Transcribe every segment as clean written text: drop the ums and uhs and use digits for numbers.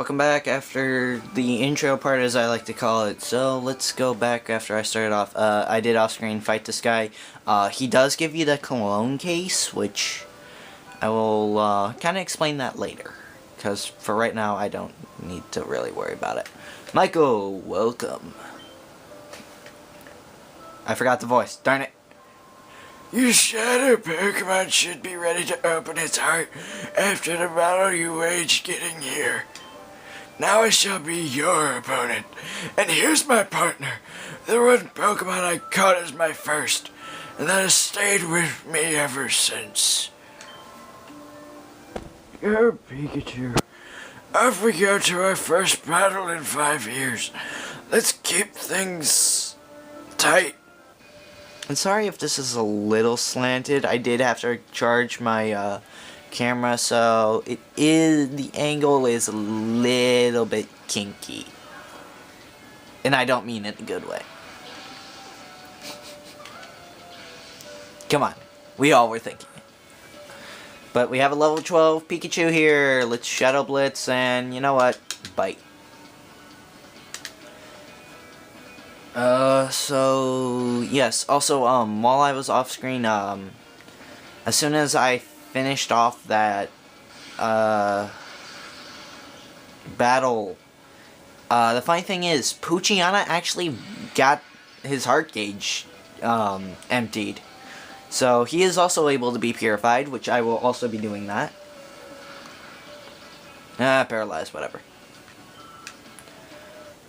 Welcome back after the intro part, as I like to call it. So let's go back after I started off. I did off-screen fight this guy. He does give you the cologne case, which I will kind of explain that later. Because for right now, I don't need to really worry about it. Michael, welcome. I forgot the voice. Darn it. Your shadow Pokemon should be ready to open its heart after the battle you waged getting here. Now I shall be your opponent, and here's my partner, the one Pokemon I caught as my first, and that has stayed with me ever since. Go, Pikachu. Off we go to our first battle in 5 years. Let's keep things tight. I'm sorry if this is a little slanted. I did have to charge my camera, so the angle is a little bit kinky. And I don't mean it in a good way. Come on. We all were thinking it. But we have a level 12 Pikachu here. Let's Shadow Blitz, and you know what? Bite. So yes, also, while I was off screen, as soon as I finished off that, battle, the funny thing is, Poochyena actually got his heart gauge, emptied. So he is also able to be purified, which I will also be doing that. Paralyzed, whatever.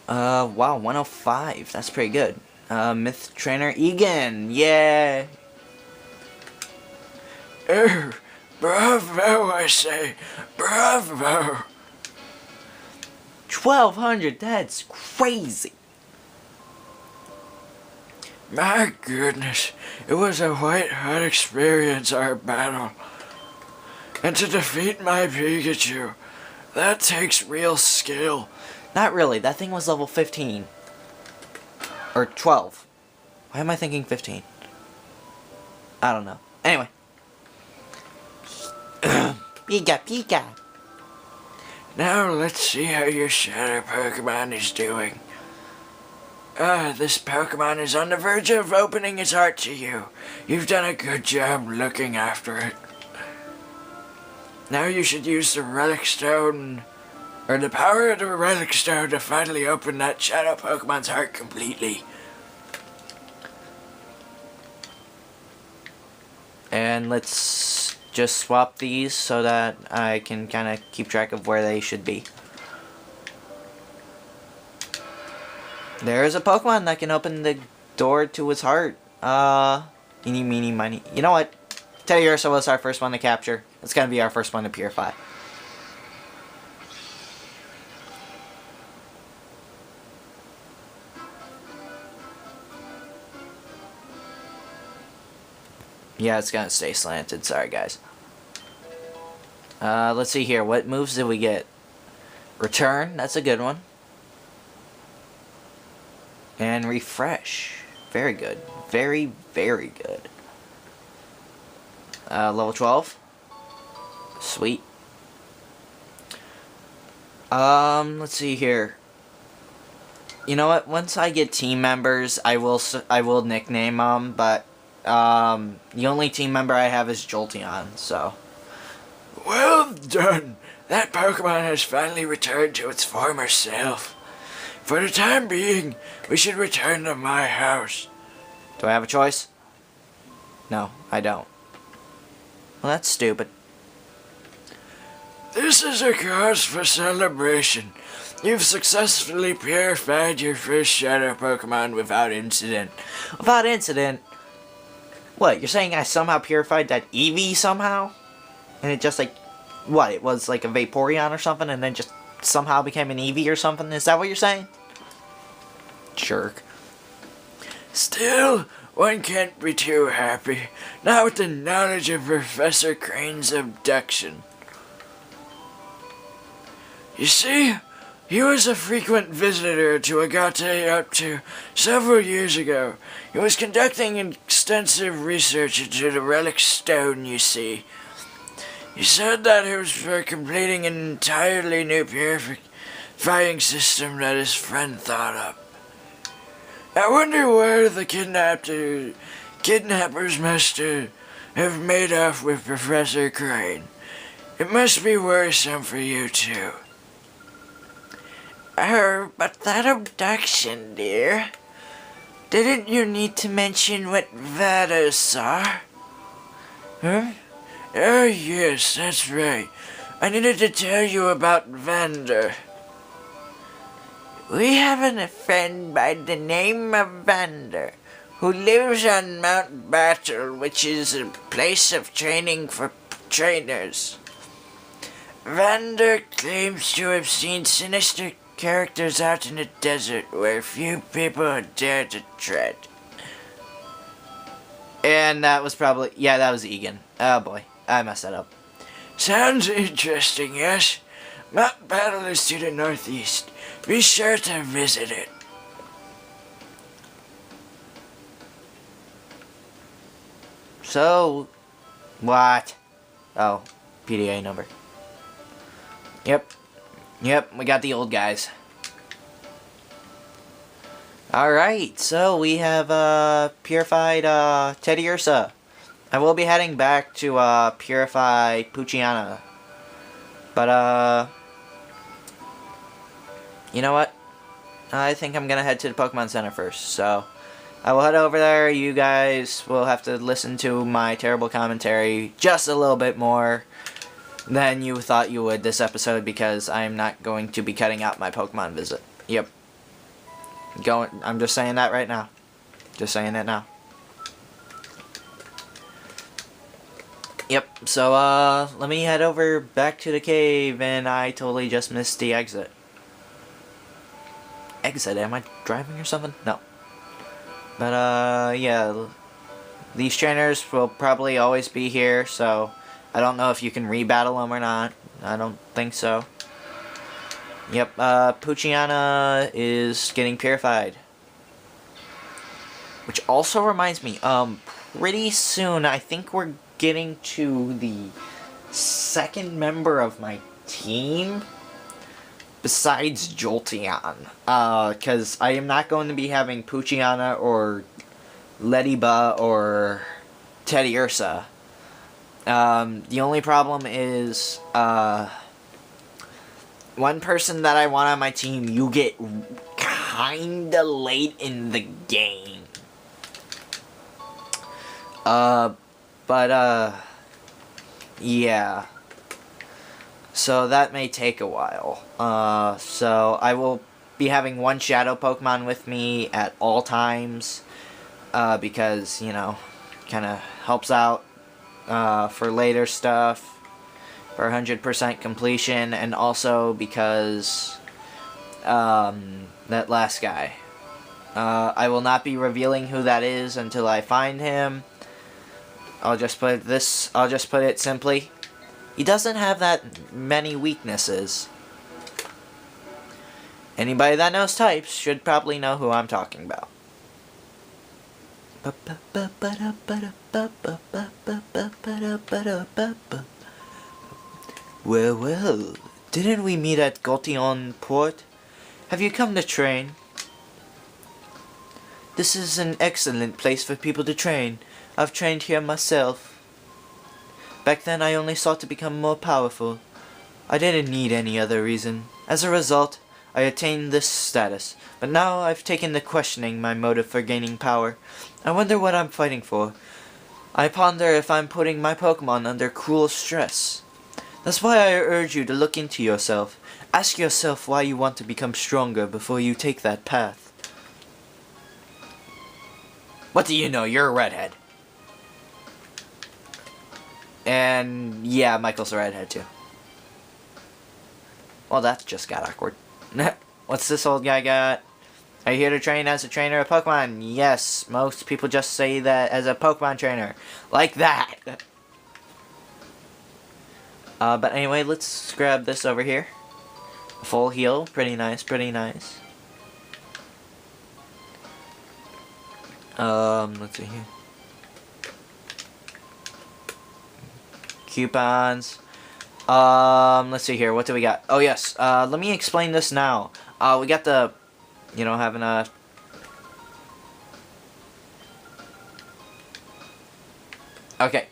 Wow, 105. That's pretty good. Myth Trainer Egan. Yeah. Oh, bravo, I say. Bravo. 1,200. That's crazy. My goodness. It was a white-hot experience, our battle. And to defeat my Pikachu, that takes real skill. Not really. That thing was level 15. Or 12. Why am I thinking 15? I don't know. Anyway. Pika, Pika. Now let's see how your shadow Pokemon is doing. This Pokemon is on the verge of opening its heart to you. You've done a good job looking after it. Now you should use the Relic Stone, or the power of the Relic Stone, to finally open that shadow Pokemon's heart completely. And let's just swap these so that I can kind of keep track of where they should be. There's a Pokemon that can open the door to its heart. Eeny, meeny, miny. You know what? Teddiursa was our first one to capture. It's gonna be our first one to purify. Yeah, it's gonna stay slanted. Sorry, guys. Let's see here. What moves did we get? Return. That's a good one. And refresh. Very good. Very, very good. Level 12. Sweet. Let's see here. You know what? Once I get team members, I will nickname them, but the only team member I have is Jolteon, so. Well done! That Pokemon has finally returned to its former self. For the time being, we should return to my house. Do I have a choice? No, I don't. Well, that's stupid. This is a cause for celebration. You've successfully purified your first shadow Pokemon without incident. Without incident? What, you're saying I somehow purified that Eevee somehow? And it just like, what, it was like a Vaporeon or something and then just somehow became an Eevee or something? Is that what you're saying? Jerk. Still, one can't be too happy. Not with the knowledge of Professor Crane's abduction. You see, he was a frequent visitor to Agate up to several years ago. He was conducting extensive research into the Relic Stone, you see. He said that it was for completing an entirely new purifying system that his friend thought up. I wonder where the kidnappers must have made off with Professor Crane. It must be worrisome for you too. But that abduction, dear. Didn't you need to mention what Vadas are? Huh? Oh yes, that's right. I needed to tell you about Vander. We have a friend by the name of Vander, who lives on Mount Battle, which is a place of training for trainers. Vander claims to have seen sinister characters out in the desert where few people dare to tread. And that was probably... Yeah, that was Egan. Oh boy, I messed that up. Sounds interesting, yes? Mount Battle is to the northeast. Be sure to visit it. So... What? Oh, PDA number. Yep, we got the old guys. Alright, so we have purified Teddy Ursa. I will be heading back to purify Pucciana. But you know what? I think I'm gonna head to the Pokemon Center first. So I will head over there. You guys will have to listen to my terrible commentary just a little bit more than you thought you would this episode, because I'm not going to be cutting out my Pokemon visit. Yep. I'm just saying that right now. Just saying it now. Yep, so let me head over back to the cave, and I totally just missed the exit. Exit? Am I driving or something? No. But yeah, these trainers will probably always be here, so I don't know if you can rebattle them or not. I don't think so. Yep, Pucciana is getting purified. Which also reminds me, pretty soon I think we're getting to the second member of my team besides Jolteon. Because I am not going to be having Pucciana or Lediba or Teddy Ursa. The only problem is, one person that I want on my team, you get kinda late in the game. Yeah. So that may take a while. So I will be having one Shadow Pokemon with me at all times, because, you know, kinda helps out, for later stuff, for 100% completion, and also because, that last guy. I will not be revealing who that is until I find him. I'll just put it simply. He doesn't have that many weaknesses. Anybody that knows types should probably know who I'm talking about. Well, didn't we meet at Gultion Port? Have you come to train? This is an excellent place for people to train. I've trained here myself. Back then I only sought to become more powerful. I didn't need any other reason. As a result, I attained this status. But now I've taken to questioning my motive for gaining power. I wonder what I'm fighting for. I ponder if I'm putting my Pokemon under cruel stress. That's why I urge you to look into yourself. Ask yourself why you want to become stronger before you take that path. What do you know? You're a redhead. And yeah, Michael's a redhead too. Well, that just got awkward. What's this old guy got? Are you here to train as a trainer of Pokemon? Yes, most people just say that as a Pokemon trainer. Like that. But anyway, let's grab this over here. Full heal. Pretty nice, pretty nice. Let's see here. Coupons. Let's see here. What do we got? Oh, yes. Let me explain this now. We got the, having a... Okay.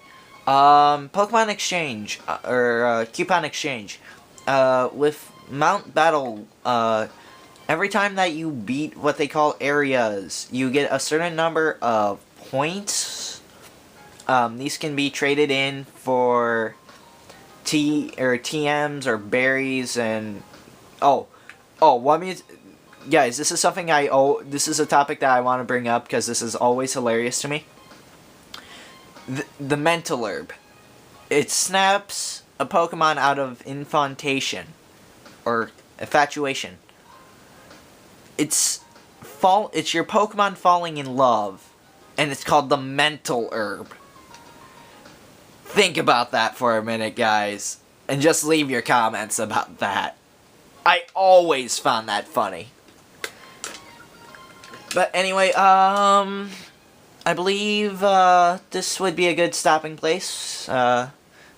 Pokemon Exchange, or Coupon Exchange. With Mount Battle, every time that you beat what they call areas, you get a certain number of points. These can be traded in for TMs or berries and guys, this is something this is a topic that I want to bring up because this is always hilarious to me. The mental herb. It snaps a Pokemon out of infantation or infatuation. It's your Pokemon falling in love, and it's called the mental herb. Think about that for a minute, guys, and just leave your comments about that. I always found that funny. But anyway, I believe this would be a good stopping place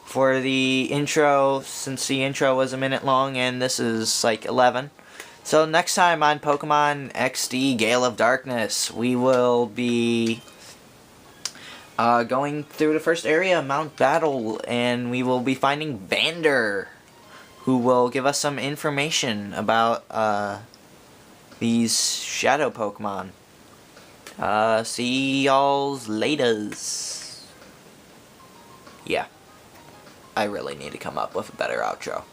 for the intro, since the intro was a minute long and this is like 11. So next time on Pokemon XD Gale of Darkness, we will be going through the first area, Mount Battle, and we will be finding Vander, who will give us some information about these shadow Pokemon. See y'all's laters. Yeah. I really need to come up with a better outro.